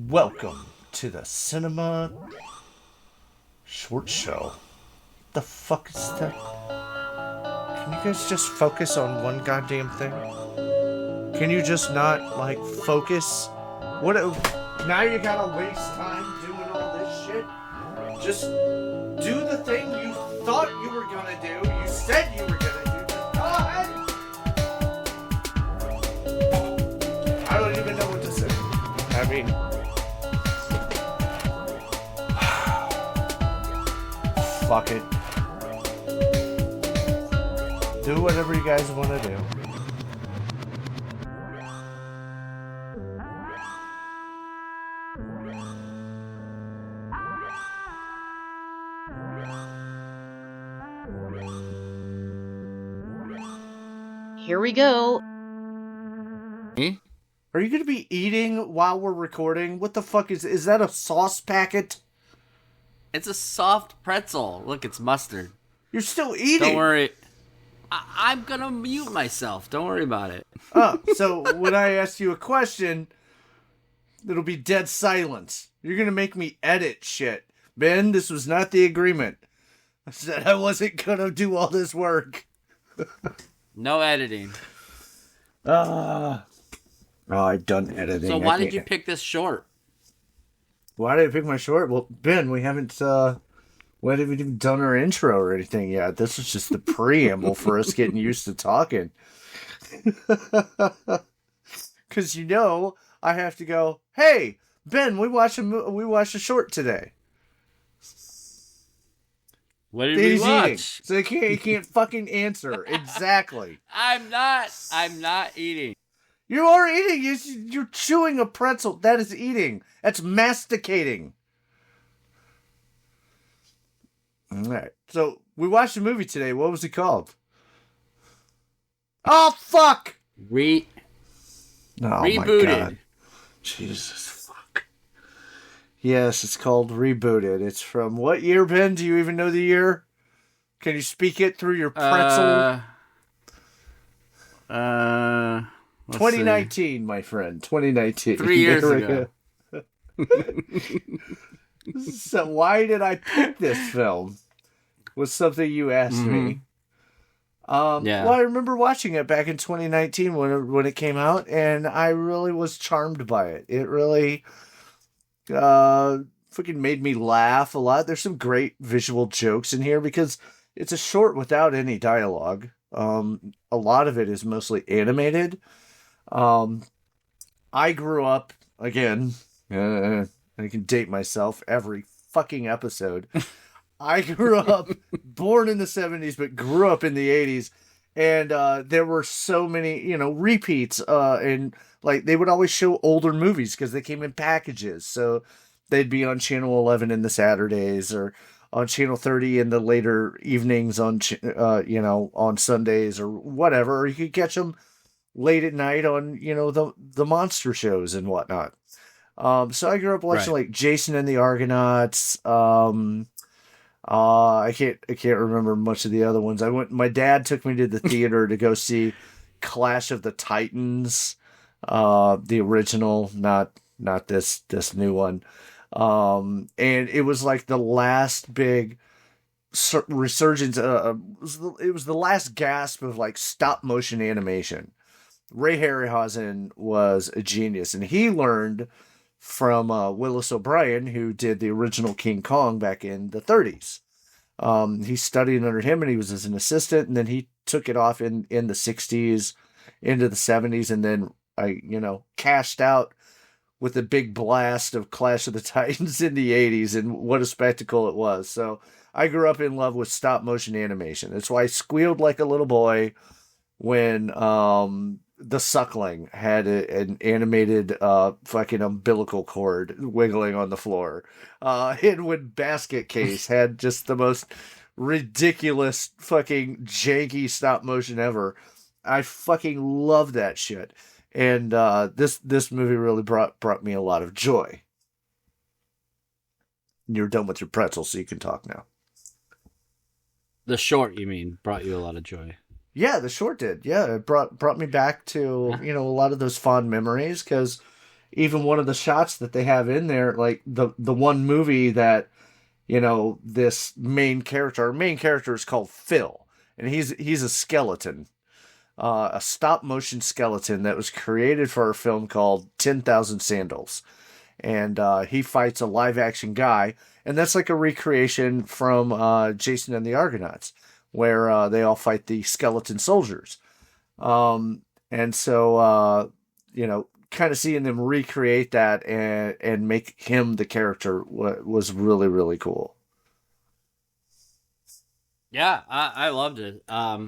Welcome to the cinema short show. The fuck is that? Can you guys just focus on one goddamn thing? Can you just not, focus? What? Now you gotta waste time doing all this shit? Just do the thing you thought you were gonna do. You said you were gonna do. Just go ahead. I don't even know what to say. I mean... Fuck it. Do whatever you guys want to do. Here we go. Are you going to be eating while we're recording? What the fuck is that a sauce packet? It's a soft pretzel. Look, it's mustard. You're still eating. Don't worry. I'm going to mute myself. Don't worry about it. Oh, so when I ask you a question, it'll be dead silence. You're going to make me edit shit. Ben, this was not the agreement. I said I wasn't going to do all this work. No editing. Oh, I've done editing. So why did you pick this short? Why did I pick my short? Well, Ben, we haven't even done our intro or anything yet. This is just the preamble for us getting used to talking. Because I have to go, hey, Ben, we watched a short today. What did we watch? Eating. So he can't fucking answer. Exactly. I'm not eating. You are eating. You're chewing a pretzel. That is eating. That's masticating. All right. So we watched a movie today. What was it called? Oh, fuck. Rebooted. My God. Jesus, fuck. Yes, it's called Rebooted. It's from what year, Ben? Do you even know the year? Can you speak it through your pretzel? 2019, my friend. 2019. 3 years ago. So why did I pick this film? Was something you asked me. Yeah. Well, I remember watching it back in 2019 when it came out, and I really was charmed by it. It really fucking made me laugh a lot. There's some great visual jokes in here because it's a short without any dialogue. A lot of it is mostly animated. I grew up, again, I can date myself every fucking episode. I grew up, born in the 70s, but grew up in the 80s. And there were so many, repeats. And they would always show older movies because they came in packages. So they'd be on Channel 11 in the Saturdays or on Channel 30 in the later evenings on, on Sundays or whatever. Or you could catch them late at night on, the monster shows and whatnot. So I grew up watching Jason and the Argonauts. I can't remember much of the other ones. My dad took me to the theater to go see Clash of the Titans, the original, not this new one. And it was like the last big resurgence. It was the last gasp of stop motion animation. Ray Harryhausen was a genius, and he learned from Willis O'Brien, who did the original King Kong back in the 30s. He studied under him, and he was as an assistant, and then he took it off in the 60s into the 70s, and then cashed out with a big blast of Clash of the Titans in the 80s, and what a spectacle it was. So I grew up in love with stop motion animation. That's why I squealed like a little boy when the Suckling had an animated fucking umbilical cord wiggling on the floor. And when Basket Case had just the most ridiculous fucking janky stop motion ever. I fucking love that shit. And this movie really brought me a lot of joy. You're done with your pretzel, so you can talk now. The short, you mean, brought you a lot of joy. Yeah, the short did. Yeah, it brought me back to, a lot of those fond memories because even one of the shots that they have in there, like the one movie that, this main character, our main character is called Phil, and he's a skeleton, a stop motion skeleton that was created for a film called 10,000 Sandals. And he fights a live action guy, and that's like a recreation from Jason and the Argonauts, where they all fight the skeleton soldiers. And so, kind of seeing them recreate that and make him the character was really, really cool. Yeah, I loved it. I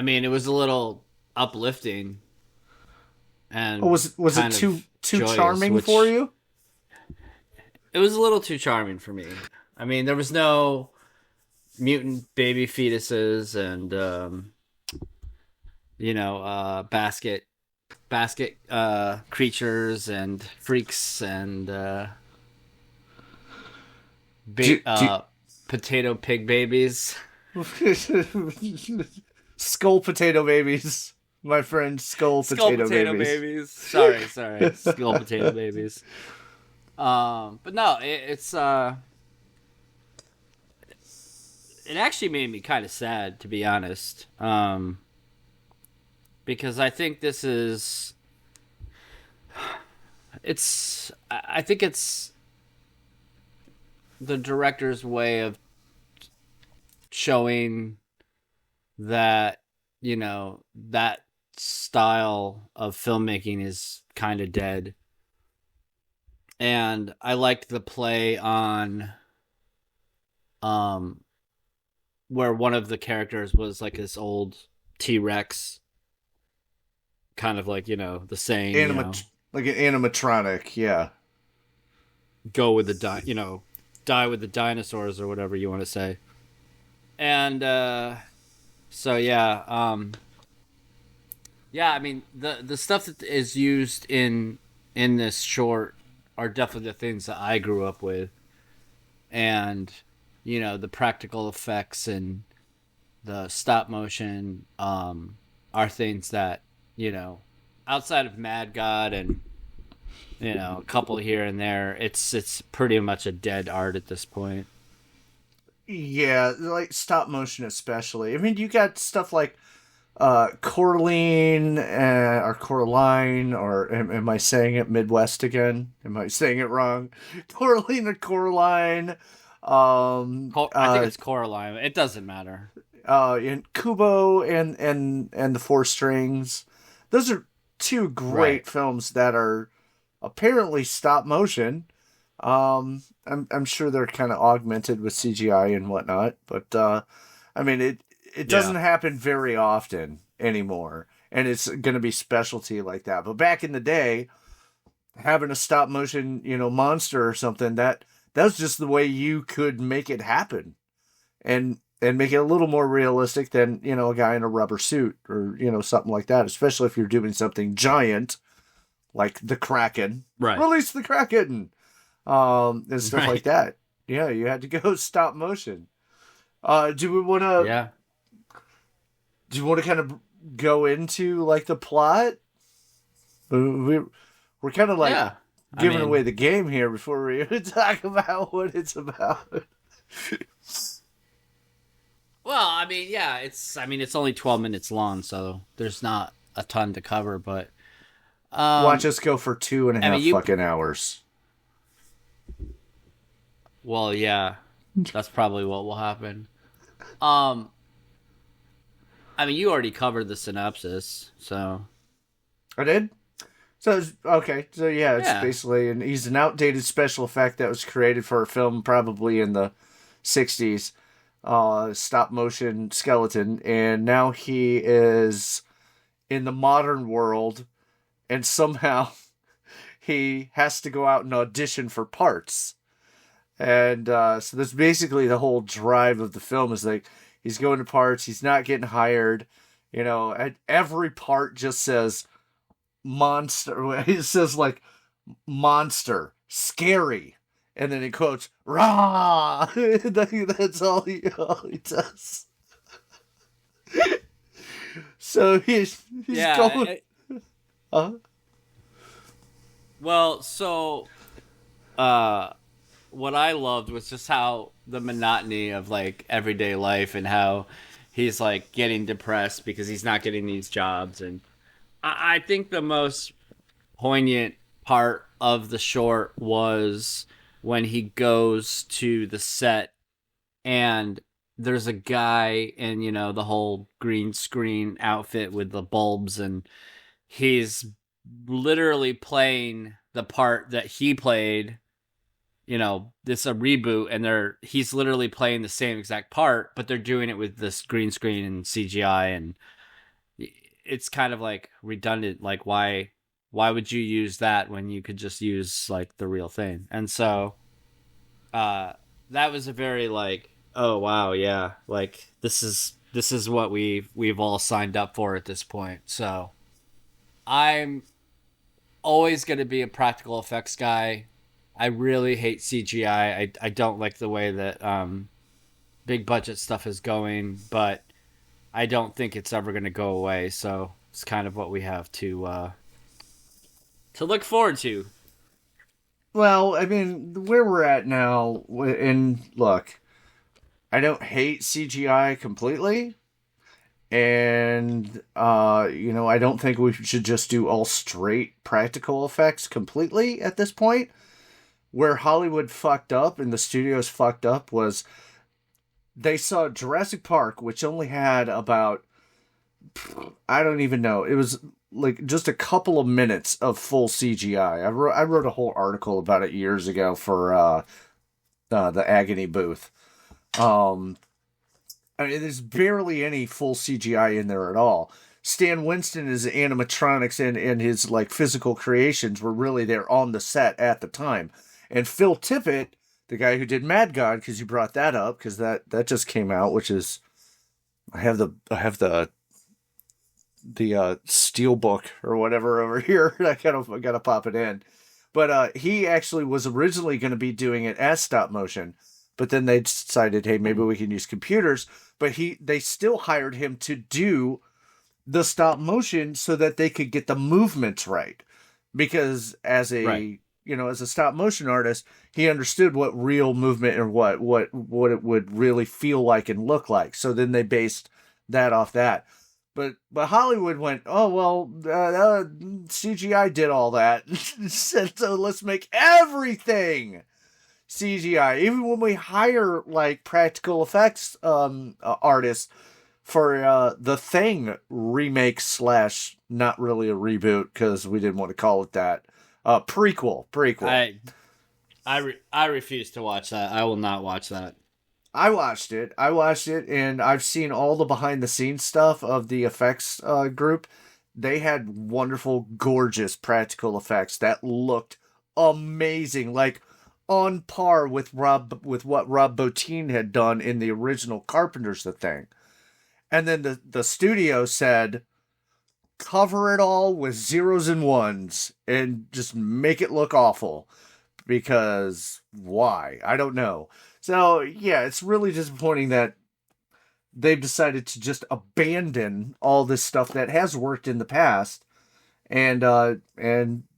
mean, it was a little uplifting, and was it too joyous, charming for you? It was a little too charming for me. I mean, there was no mutant baby fetuses and basket creatures and freaks and potato pig babies. Skull potato babies. My friend, skull potato babies. Sorry. Skull potato babies. But no, it actually made me kind of sad, to be honest. Because I think this is... I think it's the director's way of showing that, that style of filmmaking is kind of dead. And I liked the play on where one of the characters was like this old T-Rex, kind of like, the saying, like an animatronic, yeah. Go with the die with the dinosaurs or whatever you want to say. And so yeah, I mean the stuff that is used in this short are definitely the things that I grew up with, and the practical effects and the stop motion are things that outside of Mad God and a couple here and there, it's pretty much a dead art at this point. Yeah, like stop motion especially. I mean, you got stuff like Coraline or Coraline, or am I saying it Midwest again? Am I saying it wrong? Coraline or Coraline. I think it's Coraline. It doesn't matter. And Kubo and the Four Strings. Those are two great films that are apparently stop motion. I'm sure they're kind of augmented with CGI and whatnot, but I mean it doesn't happen very often anymore, and it's going to be specialty like that. But back in the day, having a stop motion, monster or something, that was just the way you could make it happen, and make it a little more realistic than a guy in a rubber suit or something like that. Especially if you're doing something giant like the Kraken, right? Release the Kraken. And stuff like that. Yeah, you had to go stop motion. Do we want to? Yeah. Do you want to kind of go into like the plot? We're kind of like giving away the game here before we even talk about what it's about. Well, I mean, yeah, it's only 12 minutes long, so there's not a ton to cover. But watch us go for 2.5 fucking hours. Well, yeah, that's probably what will happen. I mean, you already covered the synopsis, so. I did? So, okay. So, yeah, it's basically, he's an outdated special effect that was created for a film probably in the 60s, stop motion skeleton, and now he is in the modern world, and somehow he has to go out and audition for parts. And so that's basically the whole drive of the film, is like he's going to parts, he's not getting hired, and every part just says monster. It says like monster, scary, and then he quotes "rah." That's all he does. So he's going. Well, so uh what I loved was just how the monotony of like everyday life and how he's like getting depressed because he's not getting these jobs. And I think the most poignant part of the short was when he goes to the set and there's a guy in, the whole green screen outfit with the bulbs, and he's literally playing the part that he played. This is a reboot, and he's literally playing the same exact part, but they're doing it with this green screen and CGI, and it's kind of like redundant. Like, why would you use that when you could just use like the real thing? And so that was a very like, oh wow, yeah, like this is what we've all signed up for at this point. So I'm always going to be a practical effects guy. I really hate CGI. I don't like the way that big budget stuff is going, but I don't think it's ever going to go away. So it's kind of what we have to look forward to. Well, I mean, where we're at now, and look, I don't hate CGI completely, and I don't think we should just do all straight practical effects completely at this point. Where Hollywood fucked up and the studios fucked up was they saw Jurassic Park, which only had about, I don't even know, it was like just a couple of minutes of full CGI. I wrote a whole article about it years ago for the Agony booth. I mean, there's barely any full CGI in there at all. Stan Winston, his animatronics and his like physical creations were really there on the set at the time. And Phil Tippett, the guy who did Mad God, because you brought that up, because that just came out, which is I have the steel book or whatever over here. I gotta pop it in. But he actually was originally going to be doing it as stop motion, but then they decided, hey, maybe we can use computers. But they still hired him to do the stop motion so that they could get the movements right, because as a Right. As a stop motion artist, he understood what real movement and what it would really feel like and look like. So then they based that off that. But Hollywood went, oh well, CGI did all that, so let's make everything CGI. Even when we hire like practical effects artists for the Thing remake / not really a reboot because we didn't want to call it that. Prequel. I refuse to watch that. I will not watch that. I watched it, and I've seen all the behind the scenes stuff of the effects group. They had wonderful, gorgeous practical effects that looked amazing, like on par with what Rob Bottin had done in the original Carpenter's The Thing. And then the studio said, cover it all with zeros and ones and just make it look awful. Because why? I don't know. So, yeah, it's really disappointing that they've decided to just abandon all this stuff that has worked in the past and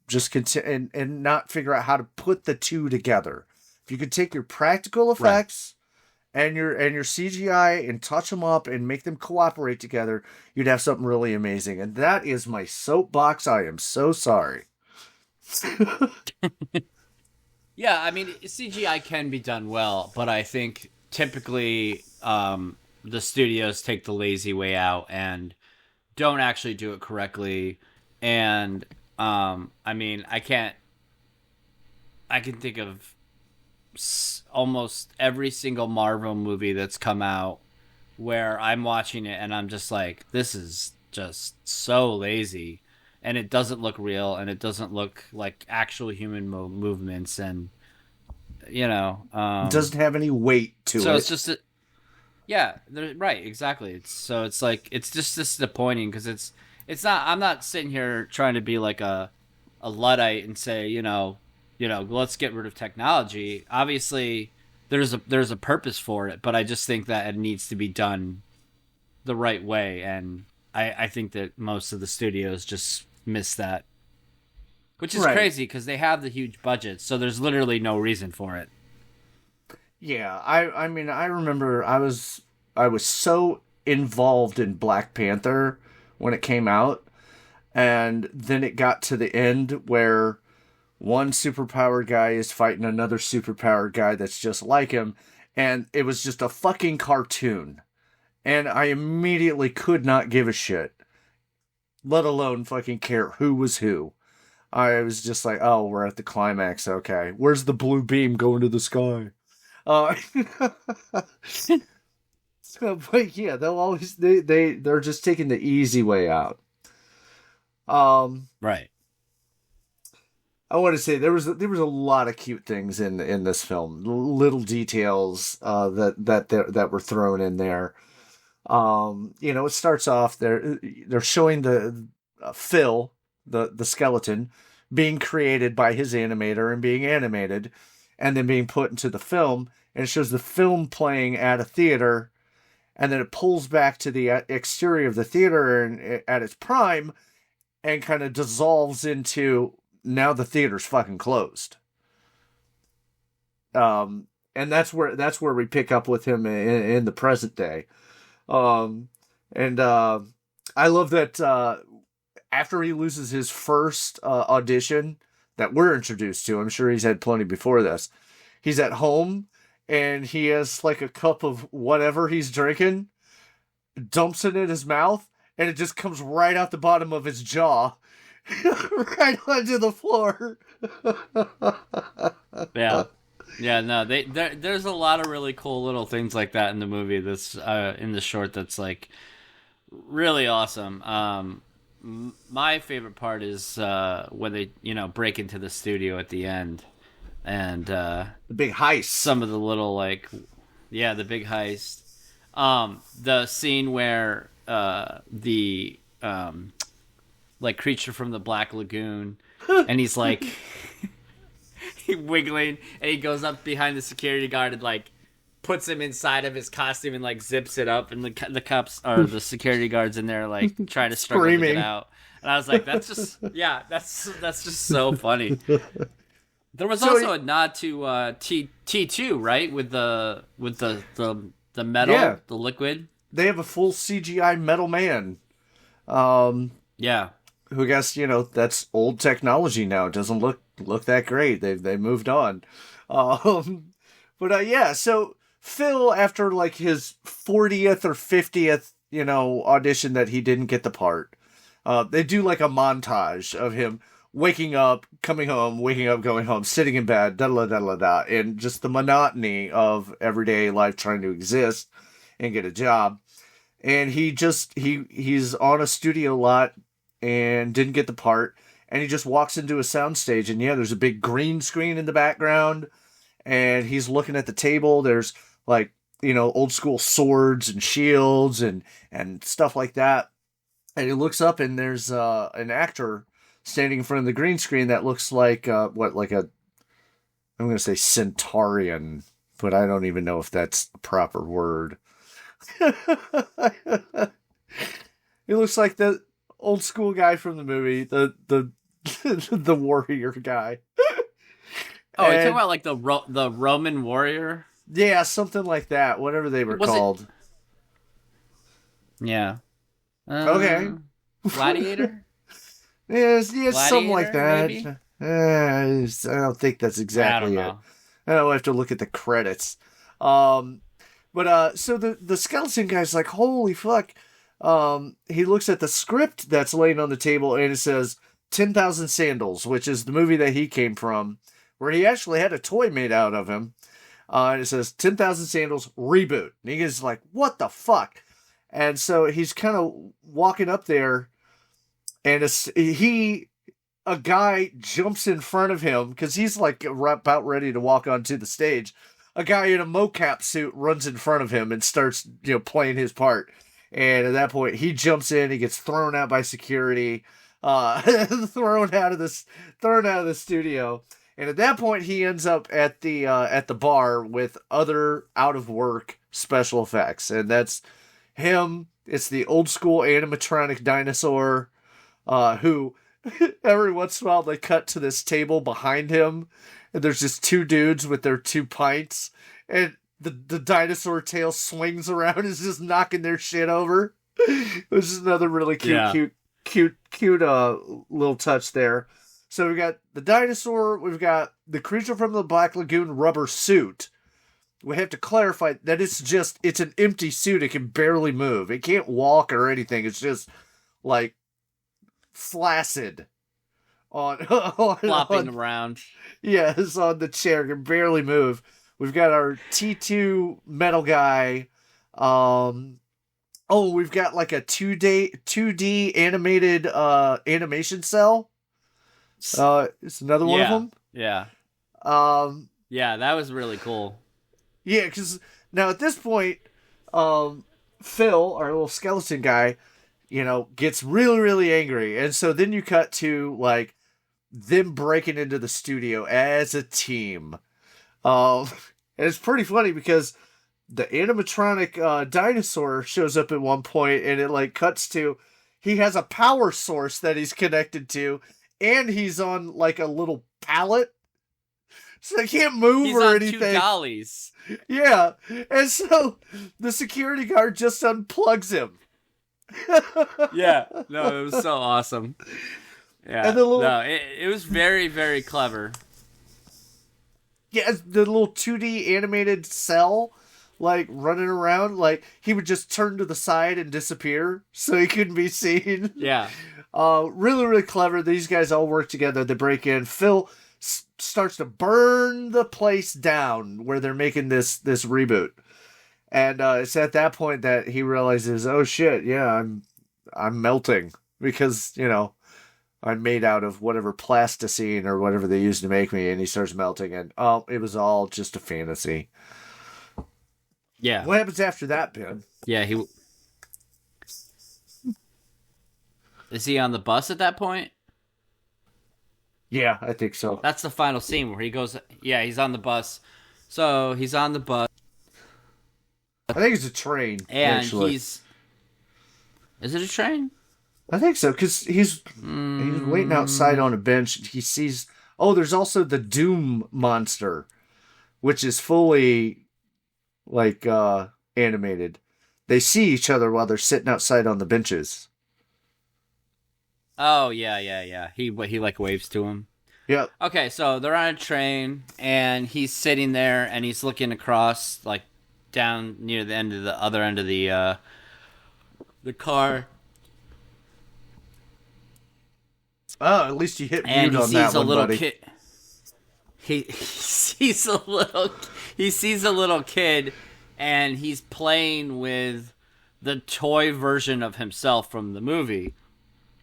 just continue and not figure out how to put the two together. If you could take your practical effects and your CGI and touch them up and make them cooperate together, you'd have something really amazing. And that is my soapbox. I am so sorry. Yeah, I mean, CGI can be done well, but I think typically the studios take the lazy way out and don't actually do it correctly. And I mean, I can think of almost every single Marvel movie that's come out where I'm watching it and I'm just like, this is just so lazy. And it doesn't look real, and it doesn't look like actual human movements, and It doesn't have any weight to it. So it's just yeah, right, exactly. It's like it's just disappointing because it's not. I'm not sitting here trying to be like a luddite and say let's get rid of technology. Obviously, there's a purpose for it, but I just think that it needs to be done the right way, and I think that most of the studios just miss that. which is Right. crazy because they have the huge budget, so there's literally no reason for it. Yeah, I mean, I remember I was so involved in Black Panther when it came out, and then it got to the end where one superpowered guy is fighting another superpowered guy that's just like him, and it was just a fucking cartoon. And I immediately could not give a shit, let alone fucking care who was who. I was just like, oh, we're at the climax. Okay, where's the blue beam going to the sky? Uh, so, but yeah, they'll always they're just taking the easy way out. Right. I want to say there was a lot of cute things in this film, little details that were thrown in there. It starts off they're showing the Phil, the skeleton, being created by his animator and being animated, and then being put into the film, and it shows the film playing at a theater, and then it pulls back to the exterior of the theater and at its prime, and kind of dissolves into now the theater's fucking closed. And that's where we pick up with him in the present day. And I love that after he loses his first audition that we're introduced to, I'm sure he's had plenty before this, he's at home and he has like a cup of whatever he's drinking, dumps it in his mouth, and it just comes right out the bottom of his jaw, right onto the floor. Yeah. Yeah, no, there's a lot of really cool little things like that in the movie. That's in the short. That's like really awesome. My favorite part is when they break into the studio at the end, and The big heist. some of the little the big heist. The scene where the creature from the Black Lagoon, and he's like. He wiggling, and he goes up behind the security guard and puts him inside of his costume and zips it up, and the cops or the security guards in there trying to struggle to get out. And I was like, that's just that's just so funny. There was also a nod to T2, right, with the metal, Yeah. the liquid. They have a full CGI metal man. Yeah. Who I guess, that's old technology now. It doesn't look that great. They moved on. So Phil, after his 40th or 50th, audition that he didn't get the part, they do a montage of him waking up, coming home, waking up, going home, sitting in bed, da-da-da-da-da, and just the monotony of everyday life trying to exist and get a job. And he's on a studio lot and didn't get the part, and he just walks into a soundstage, and there's a big green screen in the background, and he's looking at the table. There's old school swords and shields and stuff like that, and he looks up, and there's an actor standing in front of the green screen that looks like I'm gonna say Centaurian, but I don't even know if that's the proper word. He looks like the old school guy from the movie, the the warrior guy. Oh, you're talking about the Roman warrior? Yeah, something like that. Whatever they were called. Yeah. Okay. Gladiator? Yes, Gladiator, something like that. maybe? I don't think that's exactly it. I have to look at the credits. So the skeleton guy's like, holy fuck. He looks at the script that's laying on the table, and it says 10,000 Sandals, which is the movie that he came from, where he actually had a toy made out of him. And it says 10,000 Sandals reboot. And he's like, what the fuck? And so he's kind of walking up there, and a guy jumps in front of him because he's about ready to walk onto the stage. A guy in a mocap suit runs in front of him and starts, playing his part. And at that point, he jumps in. He gets thrown out by security, thrown out of the studio. And at that point, he ends up at the bar with other out of work special effects, and that's him. It's the old school animatronic dinosaur, who every once in a while they cut to this table behind him, and there's just two dudes with their 2 pints, and the dinosaur tail swings around and is just knocking their shit over. It was just another really cute little touch there. So we got the dinosaur, we've got the creature from the Black Lagoon rubber suit. We have to clarify that it's an empty suit. It can barely move. It can't walk or anything. It's just like flaccid flopping around. Yes, on the chair, can barely move. We've got our T2 metal guy. We've got like a 2D animated animation cell. It's another one of them. Yeah. Yeah, that was really cool. Yeah, because now at this point, Phil, our little skeleton guy, gets really, really angry. And so then you cut to, like, them breaking into the studio as a team. And it's pretty funny because the animatronic dinosaur shows up at one point, and it, like, cuts to, he has a power source that he's connected to, and he's on, like, a little pallet. So he can't move or anything. He's on 2 dollies. Yeah, and so the security guard just unplugs him. Yeah, no, it was so awesome. Yeah, and it was very, very clever. Yeah, the little 2D animated cell, like, running around, like, he would just turn to the side and disappear, so he couldn't be seen. Yeah. Really, really clever. These guys all work together. They break in. Phil starts to burn the place down where they're making this reboot, and it's at that point that he realizes, oh shit, yeah, I'm melting because I'm made out of whatever plasticine or whatever they used to make me, and he starts melting, and it was all just a fantasy. Yeah. What happens after that, Ben? Yeah, is he on the bus at that point? Yeah, I think so. That's the final scene where he goes. Yeah, he's on the bus. So he's on the bus. I think it's a train. And actually. Is it a train? I think so, because he's waiting outside on a bench. He sees. Oh, there's also the Doom monster, which is fully, like, animated. They see each other while they're sitting outside on the benches. Oh, yeah. He like waves to him. Yep. Okay, so they're on a train, and he's sitting there, and he's looking across, like, down near the end of the other end of the car. Oh, at least you hit mute And he on sees that a one, little buddy. kid. He sees a little kid, and he's playing with the toy version of himself from the movie.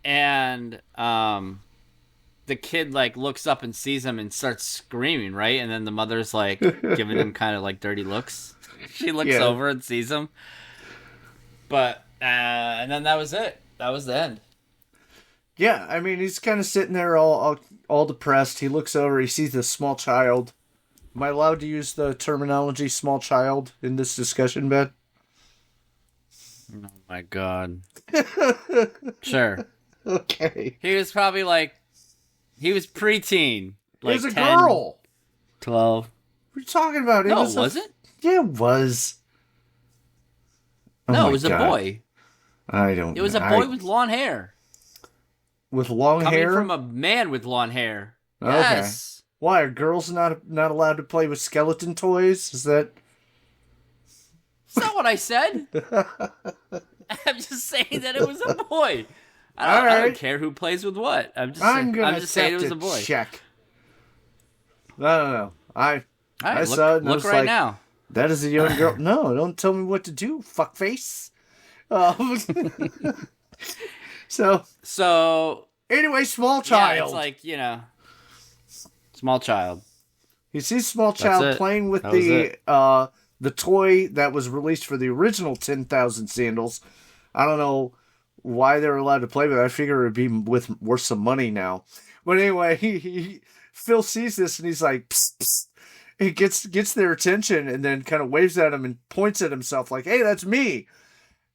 And the kid, like, looks up and sees him and starts screaming, right? And then the mother's, like, giving him kind of, like, dirty looks. She looks over and sees him. But, and then that was it. That was the end. Yeah, I mean, he's kind of sitting there all depressed. He looks over, he sees this small child. Am I allowed to use the terminology small child in this discussion, Ben? Oh, my God. Sure. Okay. He was probably, like, he was preteen. Like, it was a 10, girl. 12. What are you talking about? No, was it? Yeah, it was. Oh no, my it was God. a boy. I don't know. It was a boy with long hair. With long Coming hair? from a man with long hair. Okay. Yes. Why, are girls not allowed to play with skeleton toys? Is that... That's not what I said. I'm just saying that it was a boy. I don't care who plays with what. I'm just saying it was a boy. Check. No. I Right, saw it and look was right like, now. that is a young girl. No, don't tell me what to do, fuckface. So anyway, small child. Yeah, it's like, small child. You see small child playing with the toy that was released for the original 10,000 Sandals. I don't know why they're allowed to play with it. I figure it would be worth some money now. But anyway, Phil sees this and he's like, psst, psst. He gets their attention and then kind of waves at him and points at himself like, hey, that's me.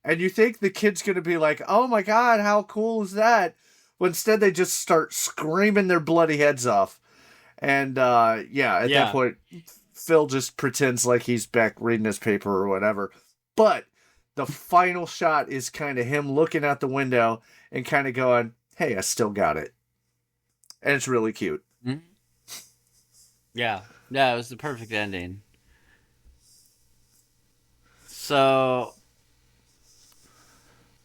And you think the kid's going to be like, oh my God, how cool is that? instead they just start screaming their bloody heads off. And at that point, Phil just pretends like he's back reading his paper or whatever. But the final shot is kind of him looking out the window and kind of going, "Hey, I still got it." And it's really cute. Mm-hmm. Yeah, it was the perfect ending. So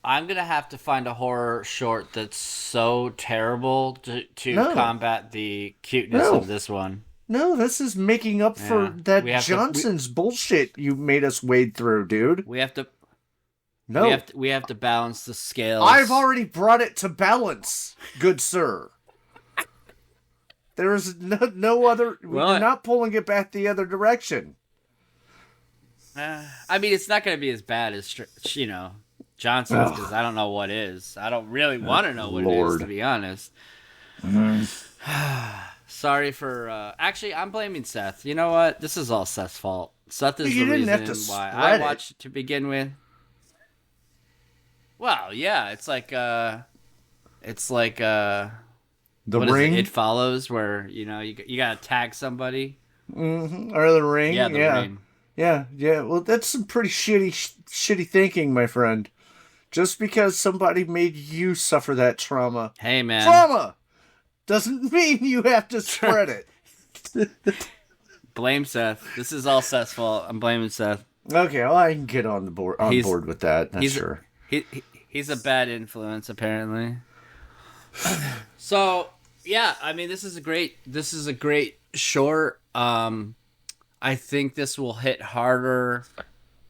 I'm gonna have to find a horror short that's so terrible to combat the cuteness of this one. No, this is making up for that Johnson's bullshit you made us wade through, dude. We have to. No, we have to balance the scales. I've already brought it to balance, good sir. There is no other. We're not pulling it back the other direction. I mean, it's not going to be as bad as Johnson's, because I don't know what is. I don't really want to know what it is, to be honest. Sorry for... actually, I'm blaming Seth. You know what? This is all Seth's fault. Seth is the reason why I watched it to begin with. Well, yeah, it's like... The Ring? It Follows, where, you got to tag somebody. Mm-hmm. Or The Ring. Yeah, The Ring. Yeah. Well, that's some pretty shitty thinking, my friend. Just because somebody made you suffer that trauma. Hey, man. Trauma doesn't mean you have to spread it. Blame Seth. This is all Seth's fault. I'm blaming Seth. Okay, well, I can get on board with that. That's sure. He's a bad influence, apparently. So, yeah, I mean, this is a great short. I think this will hit harder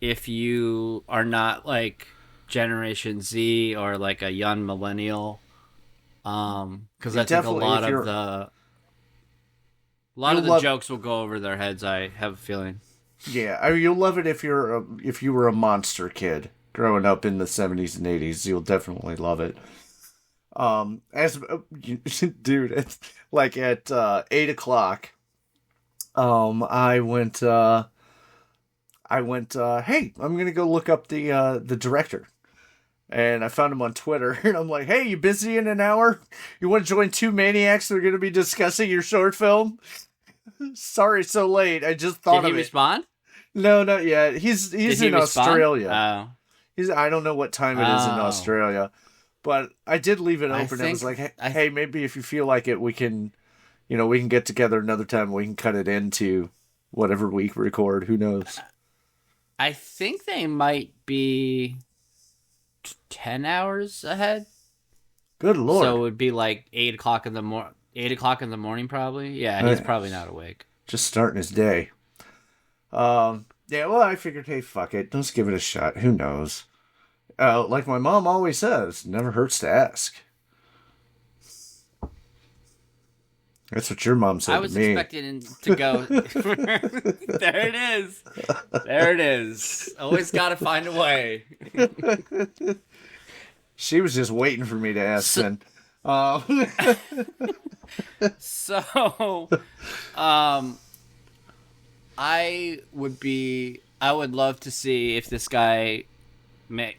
if you are not like Generation Z or like a young millennial. Because I think a lot of the jokes will go over their heads. I have a feeling. Yeah, I mean, you'll love it if you were a monster kid growing up in the 70s and 80s. You'll definitely love it. Dude, it's like at 8:00. I went, hey, I'm going to go look up the director. And I found him on Twitter, and I'm like, hey, you busy in an hour? You want to join two maniacs that are going to be discussing your short film? Sorry, so late. I just thought of it. Did he respond? No, not yet. He's in Australia. Oh. I don't know what time it is in Australia. But I did leave it open. I was like, hey, maybe if you feel like it, we can get together another time. We can cut it into whatever we record. Who knows? I think they might be 10 hours ahead. Good Lord. So it would be like 8 o'clock in the morning. 8 o'clock in the morning, probably. Yeah, he's probably not awake. Just starting his day. Yeah, well, I figured, hey, fuck it. Let's give it a shot. Who knows? Like my mom always says, never hurts to ask. That's what your mom said to me. I was expecting to go. There it is. There it is. Always got to find a way. She was just waiting for me to ask then. So, I would love to see if this guy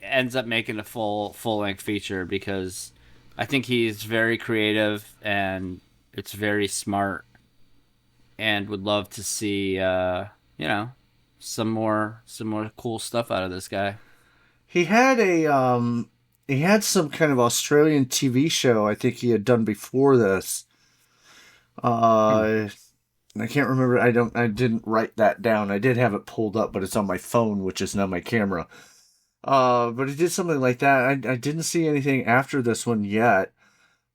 ends up making a full-length feature, because I think he's very creative and it's very smart, and would love to see some more cool stuff out of this guy. He had some kind of Australian TV show I think he had done before this. I can't remember. I didn't write that down. I did have it pulled up, but it's on my phone, which is not my camera. But he did something like that. I didn't see anything after this one yet.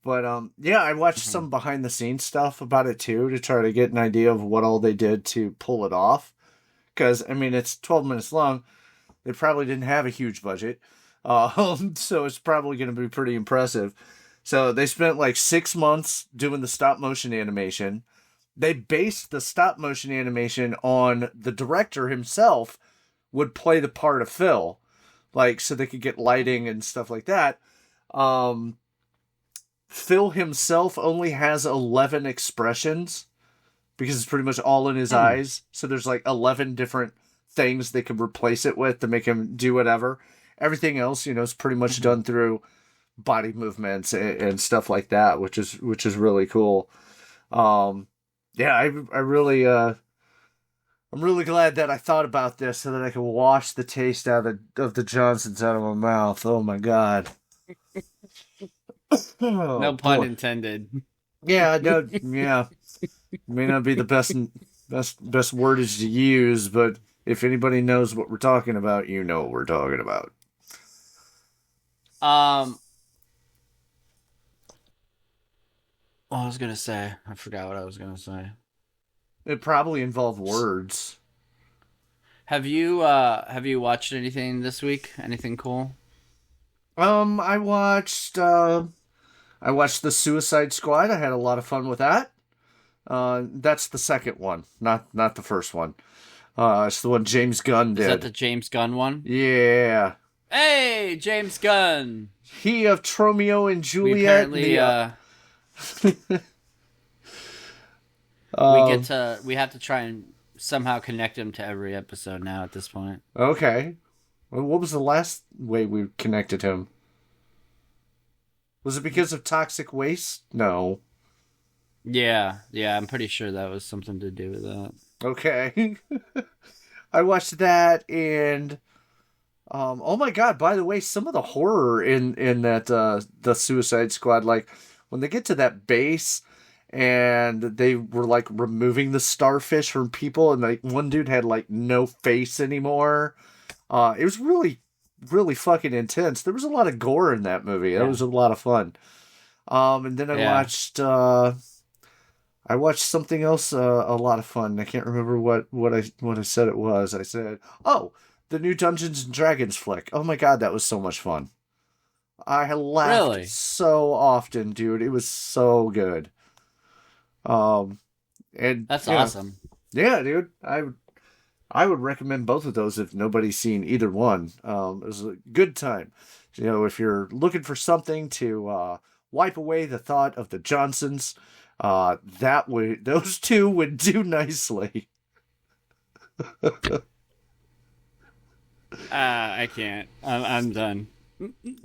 But, I watched some behind the scenes stuff about it too, to try to get an idea of what all they did to pull it off. Because, I mean, it's 12 minutes long. They probably didn't have a huge budget. So it's probably going to be pretty impressive. So they spent like 6 months doing the stop motion animation. They based the stop motion animation on the director himself would play the part of Phil. Like, so they could get lighting and stuff like that. Phil himself only has 11 expressions, because it's pretty much all in his eyes. So there's like 11 different things they could replace it with to make him do whatever. Everything else, is pretty much done through body movements and stuff like that, which is really cool. Yeah, I really I'm really glad that I thought about this so that I can wash the taste out of the Johnsons out of my mouth. Oh my god. Oh, No pun boy. intended. Yeah, no, yeah. May not be the best wordage to use, but if anybody knows what we're talking about, you know what we're talking about. What I was gonna say, I forgot what I was gonna say. It probably involved words. Have you watched anything this week? Anything cool? I watched the Suicide Squad. I had a lot of fun with that. That's the second one, not the first one. It's the one James Gunn did. Is that the James Gunn one? Yeah. Hey, James Gunn. He of Tromeo and Juliet. We apparently we have to try and somehow connect him to every episode now at this point. Okay. Well, what was the last way we connected him? Was it because of toxic waste? No. Yeah, I'm pretty sure that was something to do with that. Okay. I watched that, and oh my god, by the way, some of the horror in that the Suicide Squad, like when they get to that base and they were like removing the starfish from people, and like one dude had like no face anymore. It was really, really fucking intense. There was a lot of gore in that movie. That was a lot of fun. And then I watched something else a lot of fun. I can't remember what I said it was. I said, oh, the new Dungeons and Dragons flick. Oh my god, that was so much fun. I laughed so often, dude. It was so good. And that's awesome. Yeah, dude. I would recommend both of those if nobody's seen either one. It was a good time. You know, if you're looking for something to wipe away the thought of the Johnsons, those two would do nicely. I can't. I'm done.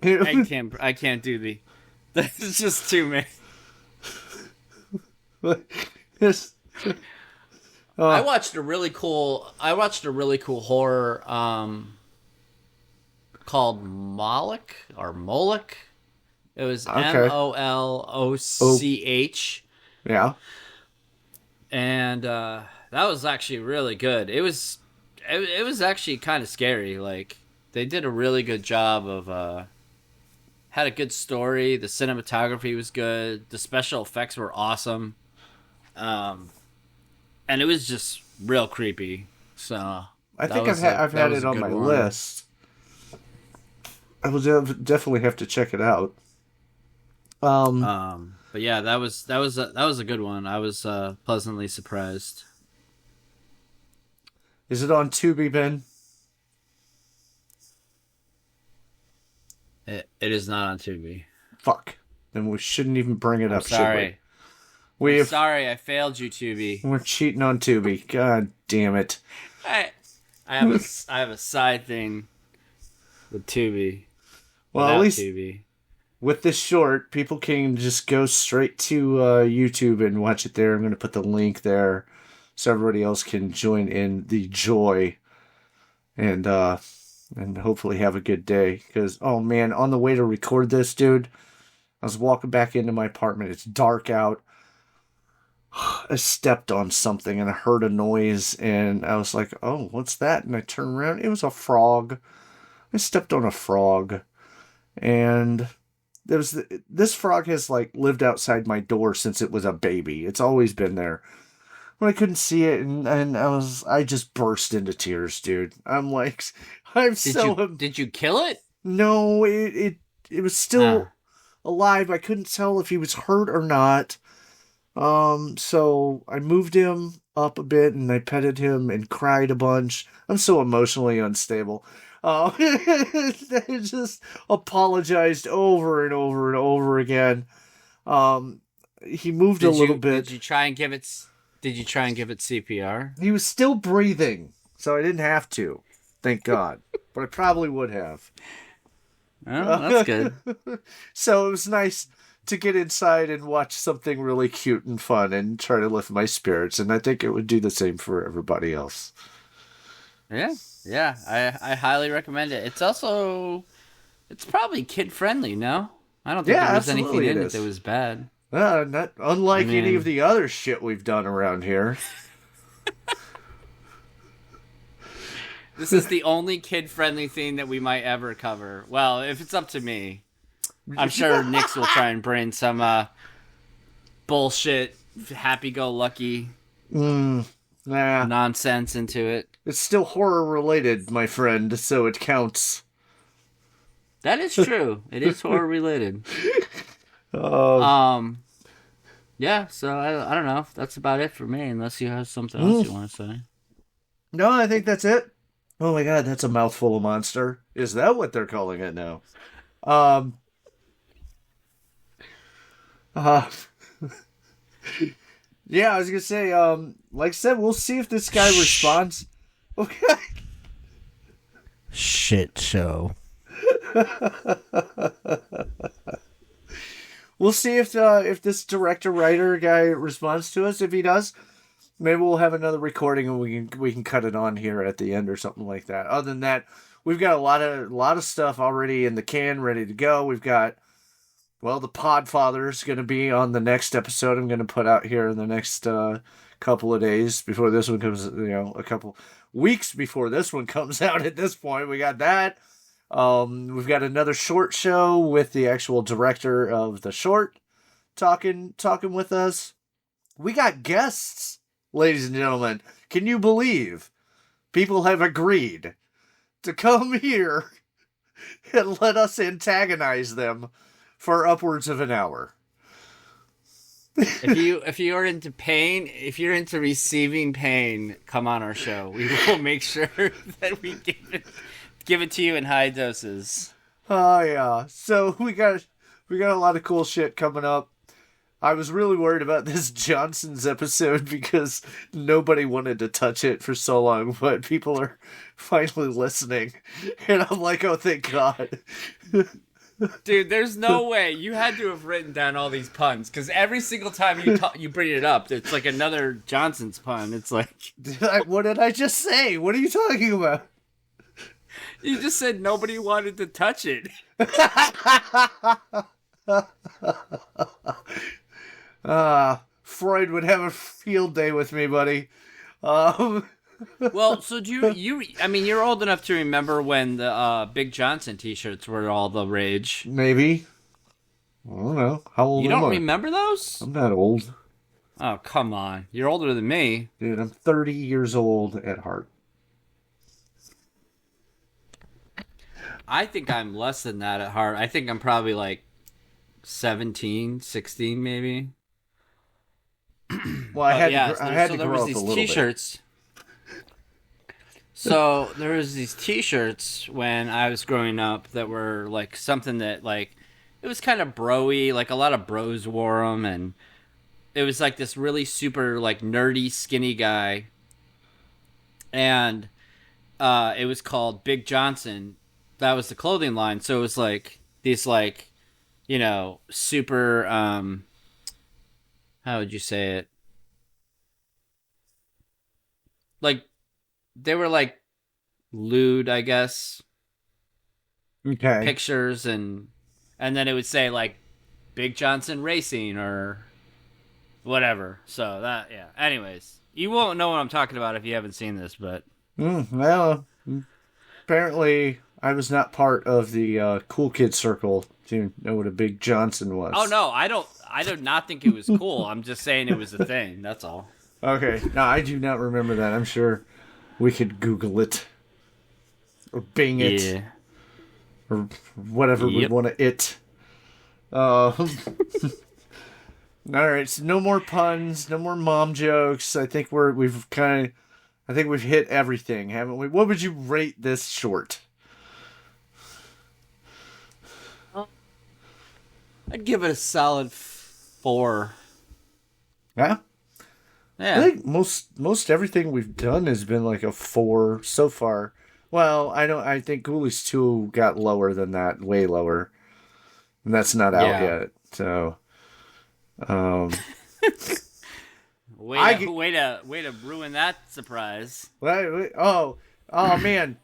I can't do the. That's just too many. Yes. I watched a really cool horror called Moloch or Moloch. It was Molloch. Yeah. And that was actually really good. It was actually kind of scary. Like they did a really good job of had a good story. The cinematography was good. The special effects were awesome. And it was just real creepy. So I think I've had it on my list. I will definitely have to check it out. But yeah, that was a good one. I was pleasantly surprised. Is it on Tubi, Ben? It is not on Tubi. Fuck. Then we shouldn't even bring it up. Sorry. I'm sorry, I failed you, Tubi. We're cheating on Tubi. God damn it. I have a side thing with Tubi. Well, at least Tubi. With this short, people can just go straight to YouTube and watch it there. I'm going to put the link there so everybody else can join in the joy and hopefully have a good day. Because, oh man, on the way to record this, dude, I was walking back into my apartment. It's dark out. I stepped on something and I heard a noise and I was like, oh, what's that? And I turned around. It was a frog. I stepped on a frog. And this frog has like lived outside my door since it was a baby. It's always been there. When I couldn't see it and I just burst into tears, dude. I'm like, Did you kill it? No, it was still alive. I couldn't tell if he was hurt or not. So I moved him up a bit and I petted him and cried a bunch. I'm so emotionally unstable. I just apologized over and over and over again. He moved a little bit. Did you try and give it CPR? He was still breathing, so I didn't have to. Thank God. But I probably would have. Oh, that's good. So it was nice to get inside and watch something really cute and fun and try to lift my spirits. And I think it would do the same for everybody else. Yeah, yeah. I highly recommend it. It's probably kid friendly. No, I don't think there was anything in it that was bad. Not unlike any of the other shit we've done around here. This is the only kid-friendly thing that we might ever cover. Well, if it's up to me, I'm sure Nix will try and bring some bullshit, happy-go-lucky nonsense into it. It's still horror-related, my friend, so it counts. That is true. It is horror-related. Yeah, so I don't know. That's about it for me, unless you have something else you want to say. No, I think that's it. Oh my god, that's a mouthful of monster. Is that what they're calling it now? Yeah, I was gonna say, like I said, we'll see if this guy responds. Okay. Shit show. We'll see if this director writer guy responds to us. If he does, maybe we'll have another recording and we can cut it on here at the end or something like that. Other than that, we've got a lot of stuff already in the can, ready to go. We've got, well, the Podfather is going to be on the next episode. I'm going to put out here in the next couple of days before this one comes. A couple weeks before this one comes out. At this point, we got that. We've got another short show with the actual director of the short talking with us. We got guests. Ladies and gentlemen, can you believe people have agreed to come here and let us antagonize them for upwards of an hour? If you are into pain, if you're into receiving pain, come on our show. We will make sure that we give it to you in high doses. Oh yeah. So we got a lot of cool shit coming up. I was really worried about this Johnson's episode because nobody wanted to touch it for so long, but people are finally listening. And I'm like, oh, thank God. Dude, there's no way. You had to have written down all these puns, because every single time you bring it up, it's like another Johnson's pun. It's like... What did I just say? What are you talking about? You just said nobody wanted to touch it. Freud would have a field day with me, buddy. Well, so do you? I mean, you're old enough to remember when the Big Johnson T-shirts were all the rage. Maybe. I don't know. How old am I? You don't remember those? I'm not old. Oh, come on. You're older than me. Dude, I'm 30 years old at heart. I think I'm less than that at heart. I think I'm probably like 17, 16 maybe. Well, I had to grow up a little T-shirts. Bit. So there was these T-shirts when I was growing up that were like something that like it was kind of bro-y, like a lot of bros wore them, and it was like this really super like nerdy skinny guy, and it was called Big Johnson. That was the clothing line. So it was like these like, super how would you say it? Like, they were like lewd, I guess. Okay. Pictures and then it would say like Big Johnson Racing or whatever. So that, yeah. Anyways, you won't know what I'm talking about if you haven't seen this, but. Well, apparently I was not part of the cool kid circle to know what a Big Johnson was. Oh no, I do not think it was cool. I'm just saying it was a thing. That's all. Okay. No, I do not remember that. I'm sure we could Google it. Or Bing it. Yeah. Or whatever we want to it. Alright, so no more puns, no more mom jokes. I think we've hit everything, haven't we? What would you rate this short? I'd give it a solid 4. Yeah? Yeah. I think most everything we've done has been like a 4 so far. Well, I don't. I think Ghoulies 2 got lower than that, way lower, and that's not out Yeah. yet. So, um, Way I to get, way to ruin that surprise. oh man.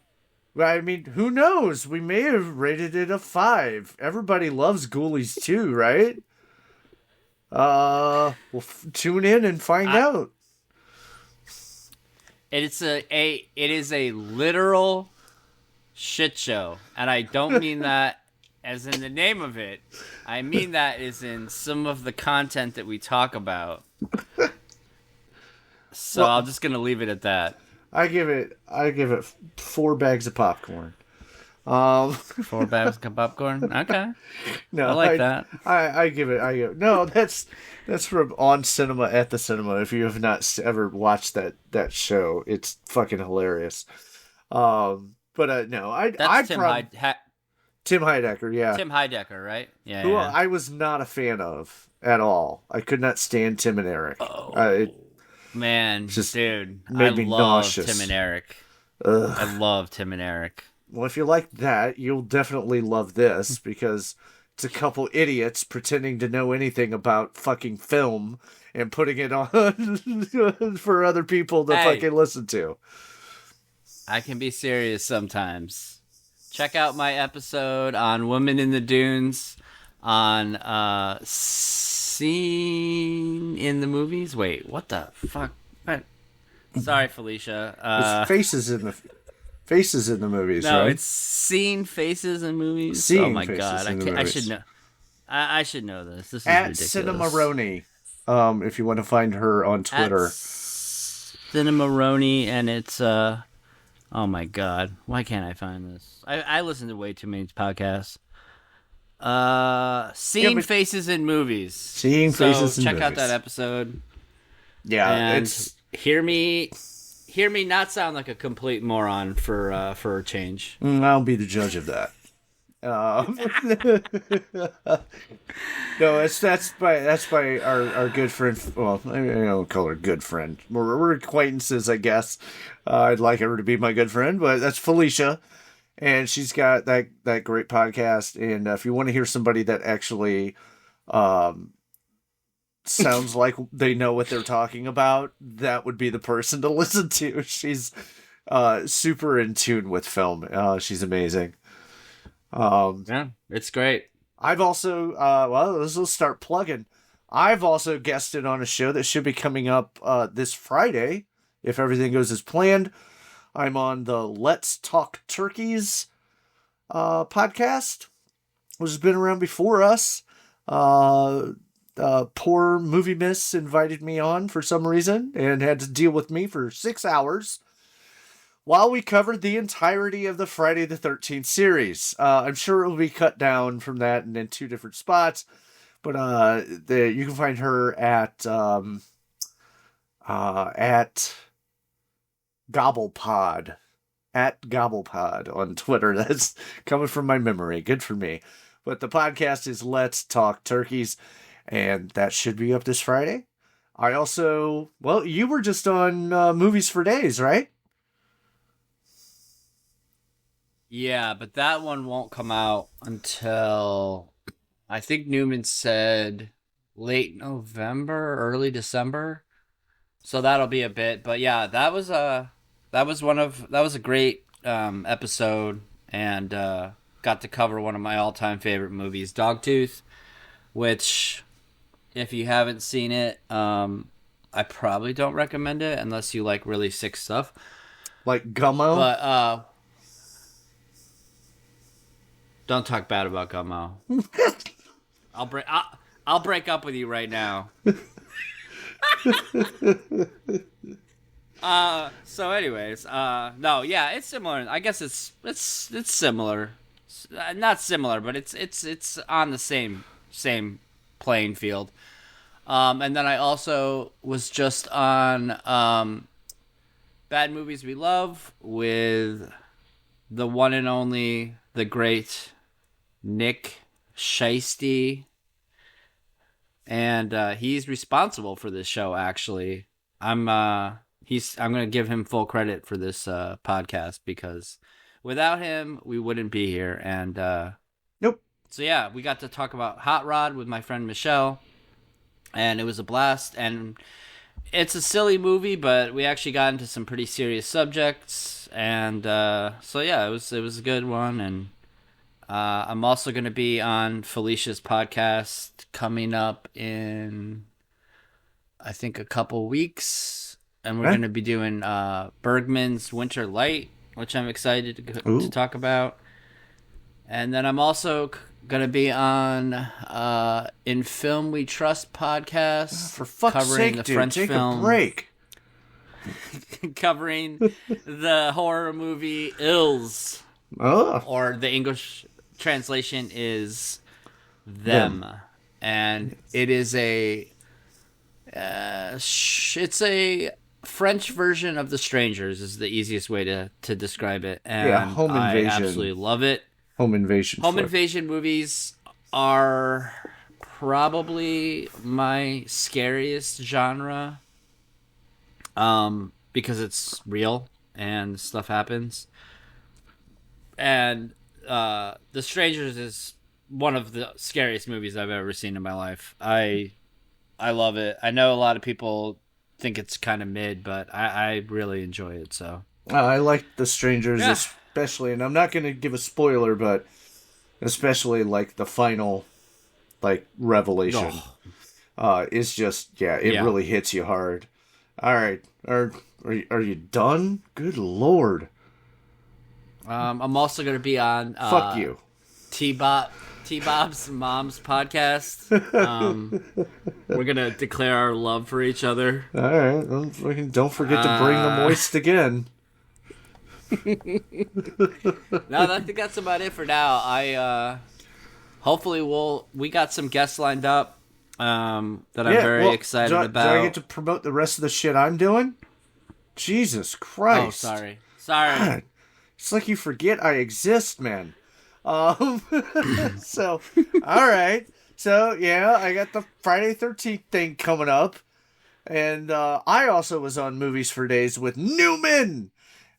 Well, I mean, who knows? We may have rated it a 5. Everybody loves Ghoulies 2, right? We'll tune in and find I, out. it is a literal shit show, and I don't mean that as in the name of it. I mean that is in some of the content that we talk about. So Well, I'm just gonna leave it at that. I give it 4 bags of popcorn. 4 bags of popcorn. Okay, No, I like that. No, that's from On Cinema at the Cinema. If you have not ever watched that show, it's fucking hilarious. But no, That's Tim Tim Heidecker, yeah, Tim Heidecker, right? Yeah. who Yeah. I was not a fan of at all. I could not stand Tim and Eric. It Man, just dude, made I me love nauseous. Tim and Eric. Ugh. I love Tim and Eric. Well, if you like that, you'll definitely love this because it's a couple idiots pretending to know anything about fucking film and putting it on for other people to Hey. fucking listen to. I can be serious sometimes. Check out my episode on Women in the Dunes on Scene in the Movies. Wait, what the fuck? What? Sorry, Felicia. It's faces in the movies, No, right? it's Seen Faces in Movies. Seeing oh my Faces god, in the I should Movies. know. I should know this. This is At ridiculous. Cinemaroni, if you want to find her on Twitter. At Cinemaroni, and it's oh my god, why can't I find this? I listen to way too many podcasts. Seeing Faces in Movies. Seeing Faces in Check out Movies. that episode. Yeah, And it's hear me not sound like a complete moron for a change. I'll be the judge of that. No, that's by our good friend. Well, I don't call her good friend. We're acquaintances, I guess. I'd like her to be my good friend, but that's Felicia, and she's got that great podcast. And if you want to hear somebody that actually sounds like they know what they're talking about, that would be the person to listen to. She's super in tune with film. She's amazing. Yeah, it's great. I've also, let's start plugging. I've also guested on a show that should be coming up this Friday, if everything goes as planned. I'm on the Let's Talk Turkeys podcast, which has been around before us. Poor Movie Miss invited me on for some reason and had to deal with me for 6 hours while we covered the entirety of the Friday the 13th series. I'm sure it will be cut down from that and in 2 different spots, but you can find her at GobblePod, at GobblePod on Twitter. That's coming from my memory. Good for me. But the podcast is Let's Talk Turkeys, and that should be up this Friday. I also, you were just on Movies for Days, right? Yeah, but that one won't come out until I think Newman said late November, early December. So that'll be a bit. But yeah, that was a great episode, and got to cover one of my all-time favorite movies, Dogtooth, which if you haven't seen it, I probably don't recommend it unless you like really sick stuff. Like Gummo? But don't talk bad about Gummo. I'll break up with you right now. So anyways, no, yeah, it's similar. I guess it's similar. Not similar, but it's on the same playing field. And then I also was just on Bad Movies We Love with the one and only, the great Nick Shiesty. And he's responsible for this show, actually. I'm I'm going to give him full credit for this podcast, because without him, we wouldn't be here. And Nope. so, yeah, we got to talk about Hot Rod with my friend Michelle, and it was a blast. And it's a silly movie, but we actually got into some pretty serious subjects. And so, yeah, it was a good one. And I'm also going to be on Felicia's podcast coming up in, I think, a couple weeks, and we're going to be doing Bergman's Winter Light, which I'm excited to talk about. And then I'm also going to be on In Film We Trust podcast, For fuck's covering sake, the dude, French take film, a break. covering the horror movie Ills, or the English translation is Them. And it is it's a French version of The Strangers, is the easiest way to describe it. And home invasion. I absolutely love it. Home invasion. Home invasion movies are probably my scariest genre, because it's real and stuff happens. And The Strangers is one of the scariest movies I've ever seen in my life. I love it. I know a lot of people think it's kind of mid, but I really enjoy it. So I like The Strangers, especially, and I'm not going to give a spoiler, but especially like the final, like, revelation, is just it really hits you hard. All right, are you done? Good Lord. I'm also going to be on Fuck you, T-Bob's mom's podcast. We're going to declare our love for each other. All right, don't forget to bring the moist again. No, I think that's about it for now. Hopefully we got some guests lined up that I'm very excited about. Do I get to promote the rest of the shit I'm doing? Jesus Christ. Oh, sorry. God, it's like you forget I exist, man. So, all right. So, yeah, I got the Friday 13th thing coming up. And I also was on Movies for Days with Newman.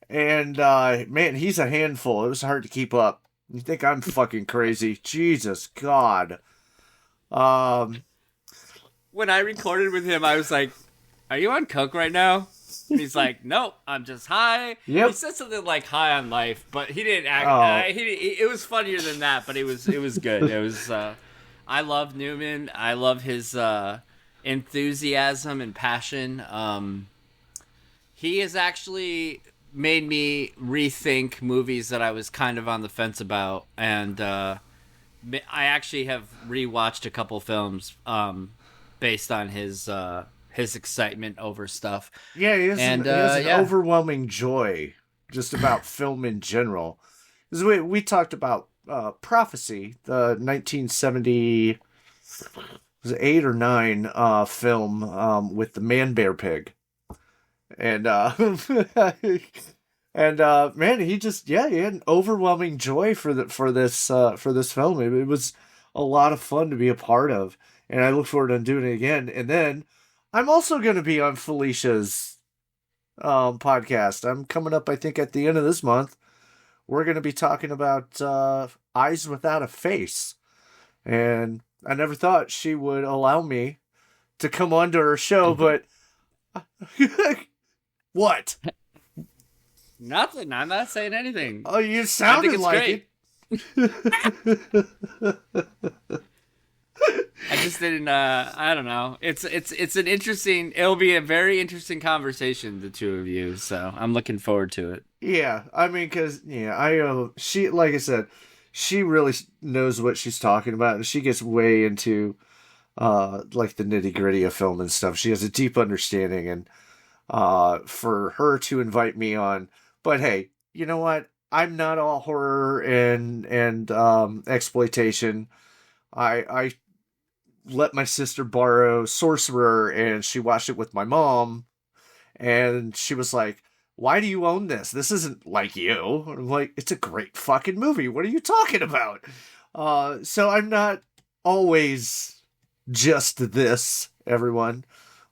And, man, he's a handful. It was hard to keep up. You think I'm fucking crazy. Jesus God. When I recorded with him, I was like, are you on coke right now? And he's like, nope, I'm just high. Yep. He said something like high on life, but he didn't act. It was funnier than that, but it was good. It was. I love Newman. I love his enthusiasm and passion. He has actually made me rethink movies that I was kind of on the fence about, and I actually have rewatched a couple films based on his excitement over stuff. Yeah, he has an overwhelming joy just about film in general. Because we talked about Prophecy, the 1970, was it 8 or 9 film with the man bear pig, and man, he had an overwhelming joy for this film. It was a lot of fun to be a part of, and I look forward to doing it again. And then I'm also going to be on Felicia's podcast. I'm coming up, I think, at the end of this month. We're going to be talking about Eyes Without a Face. And I never thought she would allow me to come onto her show, but... What? Nothing. I'm not saying anything. Oh, you sounded like it. I just didn't. I don't know. It's an interesting. It'll be a very interesting conversation, the two of you. So I'm looking forward to it. Yeah, I mean, because she, like I said, she really knows what she's talking about, and she gets way into like the nitty gritty of film and stuff. She has a deep understanding, and for her to invite me on, but hey, you know what? I'm not all horror and exploitation. I let my sister borrow Sorcerer, and she watched it with my mom, and she was like, why do you own this? This isn't like you. And I'm like, it's a great fucking movie. What are you talking about? So I'm not always just this, everyone.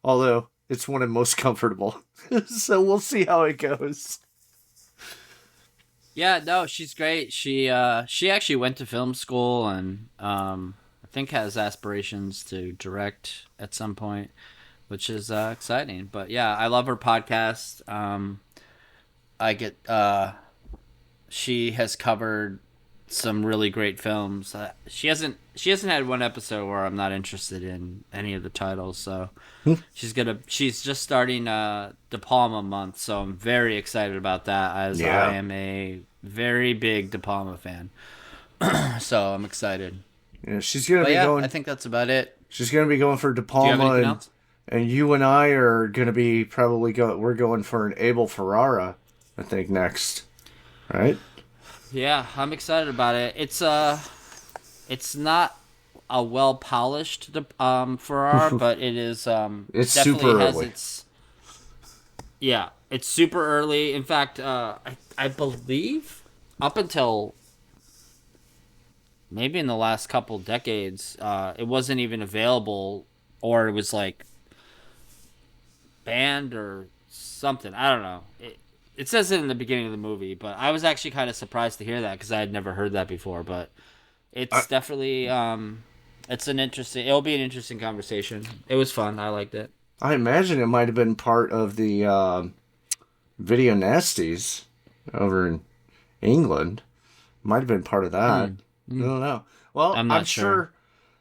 Although it's when I'm most comfortable. So we'll see how it goes. Yeah, no, she's great. She actually went to film school and I think has aspirations to direct at some point, which is exciting. But yeah, I love her podcast. I get she has covered some really great films. She hasn't had one episode where I'm not interested in any of the titles. So she's just starting De Palma month, so I'm very excited about that. As I am a very big De Palma fan, so I'm excited. Yeah, she's gonna be going. I think that's about it. She's gonna be going for De Do you have Palma, anything else? and you and I are gonna be probably we're going for an Abel Ferrara, I think next, right? Yeah, I'm excited about it. It's not a well polished Ferrara, but it is. It's definitely super has early. Yeah, it's super early. In fact, I believe up until maybe in the last couple decades, it wasn't even available, or it was like banned or something. I don't know. It says it in the beginning of the movie, but I was actually kind of surprised to hear that because I had never heard that before. But it's definitely it'll be an interesting conversation. It was fun. I liked it. I imagine it might have been part of the Video Nasties over in England. Might have been part of that. I don't know. Well, I'm not sure.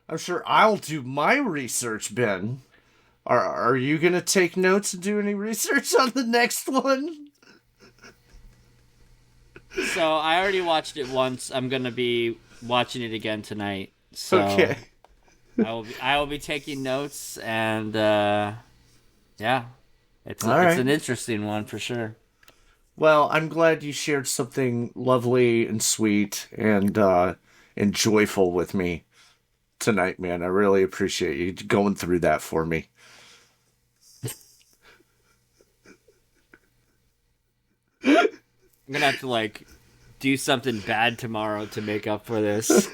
I'm sure I'll do my research, Ben. Are you gonna take notes and do any research on the next one? So I already watched it once. I'm gonna be watching it again tonight. So Okay. I will be taking notes, and yeah, it's right. an interesting one for sure. Well, I'm glad you shared something lovely and sweet and joyful with me tonight, man. I really appreciate you going through that for me. I'm gonna have to do something bad tomorrow to make up for this.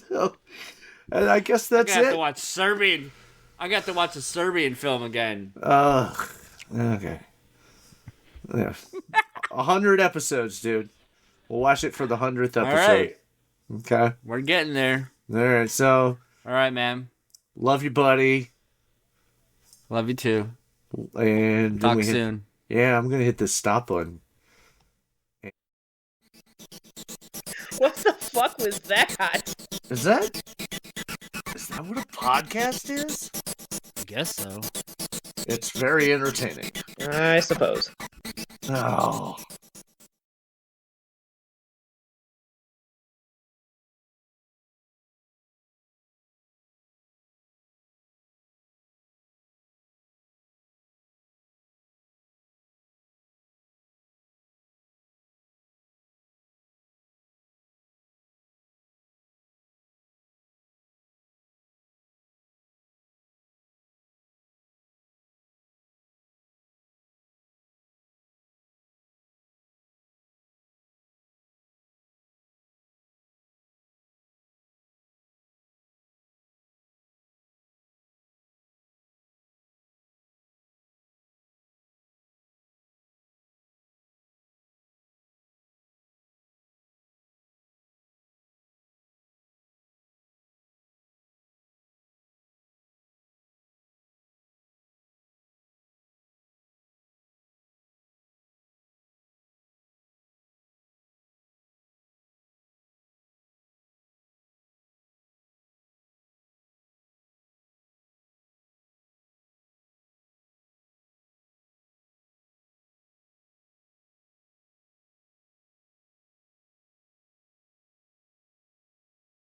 So, and I guess that's I got it. to watch Serbian. I got to watch a Serbian film again. Okay. Yeah. 100 episodes, dude. We'll watch it for the 100th episode. All right. Okay. We're getting there. All right. So, All right, man. love you, buddy. Love you too. And Talk soon. Yeah, I'm gonna hit the stop button. What the fuck was that? Is that what a podcast is? I guess so. It's very entertaining. I suppose. Oh.